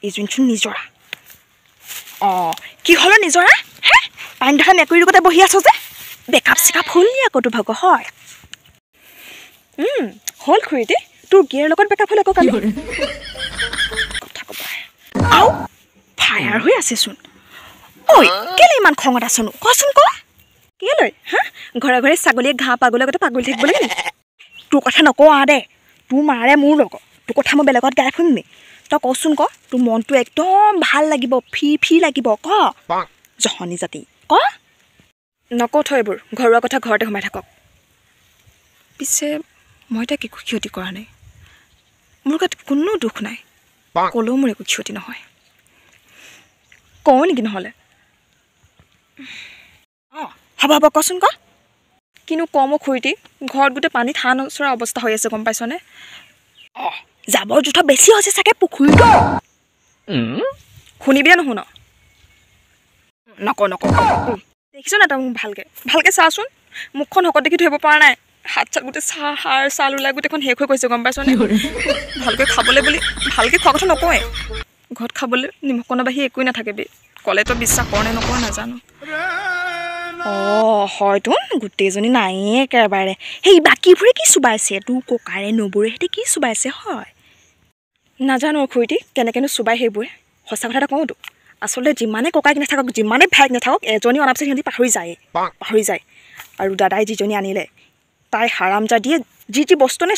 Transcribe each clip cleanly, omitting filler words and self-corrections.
এই যোনচোন নিজৰা কি হলো নিজৰা হে পানী ধৰা মেকুৰীৰ লগতে বহি আছো যে বেকআপ চেকআপ হ'ল নি আকৌ তোৰ ভাগ হয় হ'ল খুৰীটি তোৰ গিয়েৰ লগত বেকআপ হ'ল আকৌ কালি কথা ক'ব আও ফায়াৰ হৈ আছেচোন ঐ কেলে ইমান খঙত আছনো কচোন ক কেলৈ হা ঘৰে ঘৰে ছাগলীয়ে ঘাঁহ পাগলৰ আগতে পাগল থাকিব লাগে তোৰ কথা নকওঁ দে তোৰ মাৰে মোৰ লগত তোৰ কথা মই বেলেগত গাই ফুৰিম নি তই কচোন ক তোৰ মনটো একদম ভাল লাগিব ফি লাগিব ক জহনী জাতি ক নকওঁ থৈ এইবোৰ ঘৰুৱা কথা ঘৰতে সোমাই থাকক পিছে মই তাক একো ক্ষতি কৰা নাই মোৰ গাত কোনো দুখ নাই ক'লেও মোৰ একো ক্ষতি নহয় কওঁ নেকি নহ'লে হ'ব হ'ব কচোন ক কিনো কম খুৰীটি ঘৰত গোটেই পানী ঠান নচৰা অৱস্থা হৈ আছে গম পাইছনে জাবৰ জোঁথৰ বেছি হৈছে চাগে পুখুৰীটো শুনিবি নুশুন নকওঁ দেখিছ না তই মোক ভালকৈ চাচোন মুখখন শকত দেখি ধৰিব পৰা নাই হাত চাত গোটেই ছাল ওলাই গোটেইখন শেষ হৈ গৈছে গম পাইছনে ভালকৈ খাবলৈ বুলি ভালকৈ খোৱা কথা নকওঁৱে ঘৰত খাবলৈ নিমখকণৰ বাহিৰে একোৱেই নাথাকে ক'লে তই বিশ্বাস কৰ নে নকৰ নাজানো হয়তো গোটেইজনী নায়েই একেবাৰে সেই বাকীবোৰে কি চুবাইছে তোৰ ককাৰে নবৌৰে সিহঁতে কি চুবাইছে হয় নাজানো খুৰীটি কেনেকৈনো চুবাই সেইবোৰে সঁচা কথা এটা কওঁতো আচলতে যিমানে ককাইক নাথাকক যিমানে ভাইক নাথাকক এজনী অনাৰ পিছত সিহঁতি পাহৰি যায় আৰু দাদাই যিজনী আনিলে তাই হাৰামজা দিয়ে যি বস্তু নে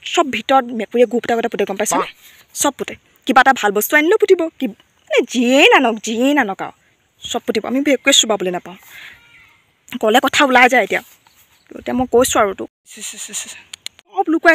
চব ভিতৰত মেকুৰীয়ে গু পুতা পুতে গম পাইছনে চব পুতে কিবা এটা ভাল বস্তু আনিলেও পুতিব কি মানে যিয়েই নানক আৰু চব পুতিব আমি একোৱে চুবাবলৈ নাপাওঁ ক'লে কথা ওলাই যায় এতিয়া মই কৈছোঁ আৰু তোক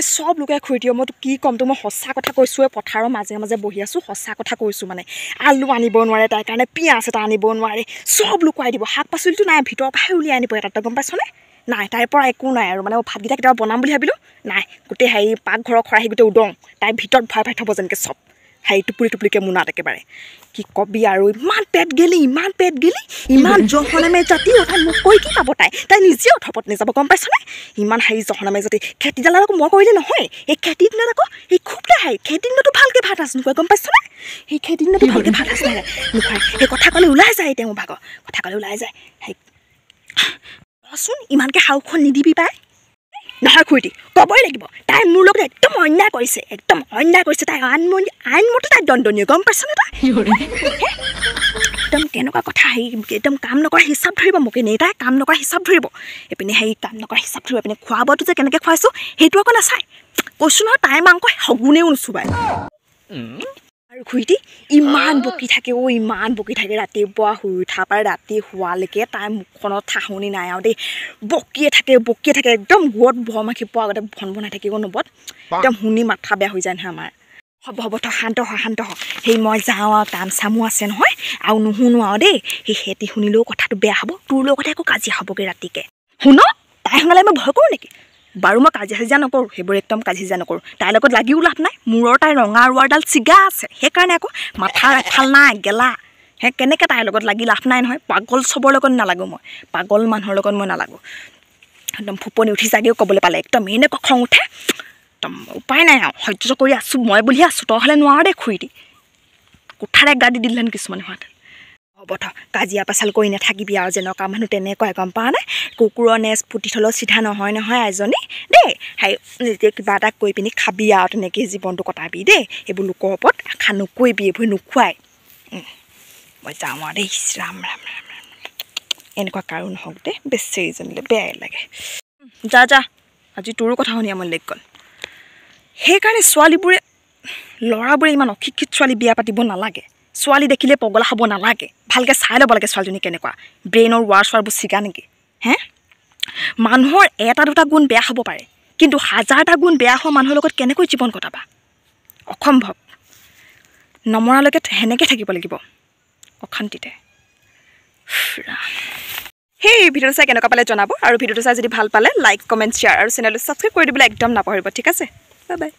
চব লুকাই খুৰি দিয় মই তোক কি ক'ম তোক মই সঁচা কথা কৈছোঁ পথাৰৰ মাজে মাজে বহি আছোঁ সঁচা কথা কৈছোঁ মানে আলু আনিব নোৱাৰে তাইৰ কাৰণে পিঁয়াজ এটা আনিব নোৱাৰে চব লুকুৱাই দিব শাক পাচলিটো নাই ভিতৰৰ পৰাহে উলিয়াই আনিব এটা গম পাইছনে নাই তাইৰ পৰা একো নাই আৰু মানে ভাতকেইটা কেতিয়াবা বনাম বুলি ভাবিলোঁ নাই গোটেই হেৰি পাকঘৰৰ খৰাহি গোটেই উদং তাইৰ ভিতৰত ভৰাই থ'ব যেনেকৈ চব হেৰি টুপুৰিকৈ মোনাত একেবাৰে কি কবি আৰু ইমান পেট গেলি ইমান জহনামে জাতি অৰ্থাৎ মোক কৈ কি পাব তাই নিজেও থপত নাযাব গম পাইছনে ইমান হেৰি জহনামে জাতি খেতিডালত আকৌ মই কৰিলে নহয় এই খেতি দিনত আকৌ এই খুব হেৰি খেতি দিনতো ভালকৈ ভাত আছ নোখোৱাই গম পাইছনে সেই খেতি দিনতো ভালকৈ ভাত আছ নাখায় নোখোৱাই সেই কথা ক'লে ওলাই যায় এতিয়া মোৰ ভাগৰ কথা ক'লে ওলাই যায় সেই ৰচোন ইমানকৈ সাউখন নিদিবি পাই নহয় খুৰীটি ক'বই লাগিব তাই মোৰ লগত একদম অন্যায় কৰিছে তাই আইনমতে তাই দণ্ডনীয় গম পাইছনে তাই একদম কেনেকুৱা কথা হেৰি একদম কাম নকৰা হিচাপ ধৰিব মোক এনেই তাই কাম নকৰা হিচাপ ধৰিব এইপিনে হেৰি কাম নকৰা হিচাপ ধৰিব এইপিনে খোৱা বোৱাটো যে কেনেকৈ খুৱাইছোঁ সেইটো আকৌ নাচায় কৈছোঁ নহয় তাইৰ মাংস সগুনেও নুচুবাই আৰু খুৰীটি ইমান বকি থাকে ৰাতিপুৱা শুই উঠাৰ পৰা ৰাতি শোৱালৈকে তাইৰ মুখখনত ঠাহনি নাই আৰু দেই বকিয়ে থাকে একদম গোৱত ভৰমাখি পোৱা আগতে ভন বনাই থাকিব নবত একদম শুনি মাথা বেয়া হৈ যায় নহয় আমাৰ হ'ব তই শান্ত হ সেই মই যাওঁ আৰু কাম চামো আছে নহয় আৰু নুশুনো আৰু দেই সেই সেতি শুনিলেও কথাটো বেয়া হ'ব তোৰ লগতে আকৌ কাজিয়া হ'বগৈ ৰাতিকৈ শুন তাই শুনালে মই ভয় কৰোঁ নেকি বাৰু মই কাজিয়া নকৰোঁ সেইবোৰ একদম কাজিয়া নকৰোঁ তাইৰ লগত লাগিও লাভ নাই মূৰৰ তাইৰ ৰঙা ৰোৱাৰডাল ছিগা আছে সেইকাৰণে আকৌ মাথাৰ এফাল নাই গেলা সেই কেনেকৈ তাইৰ লগত লাগি লাভ নাই নহয় পাগল চবৰ লগত নালাগোঁ মই পাগল মানুহৰ লগত মই নালাগোঁ একদম ফুপনি উঠি যাগেও ক'বলৈ পালে একদম এনেকুৱা খং উঠে একদম উপায় নাই আৰু সহ্য কৰি আছোঁ মই বুলিহে আছোঁ তই হ'লে নোৱাৰ দেই খুৰী দি কোঠাৰে গা দি দিলেন কিছুমান হোৱাতে হ'ব থ কাজিয়া পেচাল কৰি নাথাকিবি আৰু যেনেকুৱা মানুহ তেনেকুৱাই গম পাৱ নাই কুকুৰৰ নেচ পুতি থ'লেও চিধা নহয় এজনী দেই সেই যেতিয়া কিবা এটা কৈ পিনি খাবি আৰু তেনেকৈ জীৱনটো কটাবি দেই এইবোৰ লোকৰ ওপৰত আশা নকৰিবি এইবোৰ নোখোৱাই মই যাওঁ আৰু দেই ৰাম এনেকুৱা কাৰো নহওক দেই বেচেৰীজনীলৈ বেয়াই লাগে যা আজি তোৰো কথা শুনি আমনি লাগি গ'ল সেইকাৰণে ল'ৰাবোৰে ইমান অশিক্ষিত ছোৱালী বিয়া পাতিব নালাগে ছোৱালী দেখিলে পগলা হ'ব নালাগে ভালকৈ চাই ল'ব লাগে ছোৱালীজনী কেনেকুৱা ব্ৰেইনৰ ৱাৰবোৰ ছিগা নেকি মানুহৰ এটা দুটা গুণ বেয়া হ'ব পাৰে কিন্তু হাজাৰটা গুণ বেয়া হোৱা মানুহৰ লগত কেনেকৈ জীৱন কটাবা অসম্ভৱ নমৰালৈকে সেনেকৈ থাকিব লাগিব অশান্তিতে সেই ভিডিঅ'টো চাই কেনেকুৱা পালে জনাব আৰু ভিডিঅ'টো চাই যদি ভাল পালে লাইক কমেণ্ট শ্বেয়াৰ আৰু চেনেলটো ছাবস্ক্ৰাইব কৰি দিবলৈ একদম নাপাহৰিব ঠিক আছে বাই বাই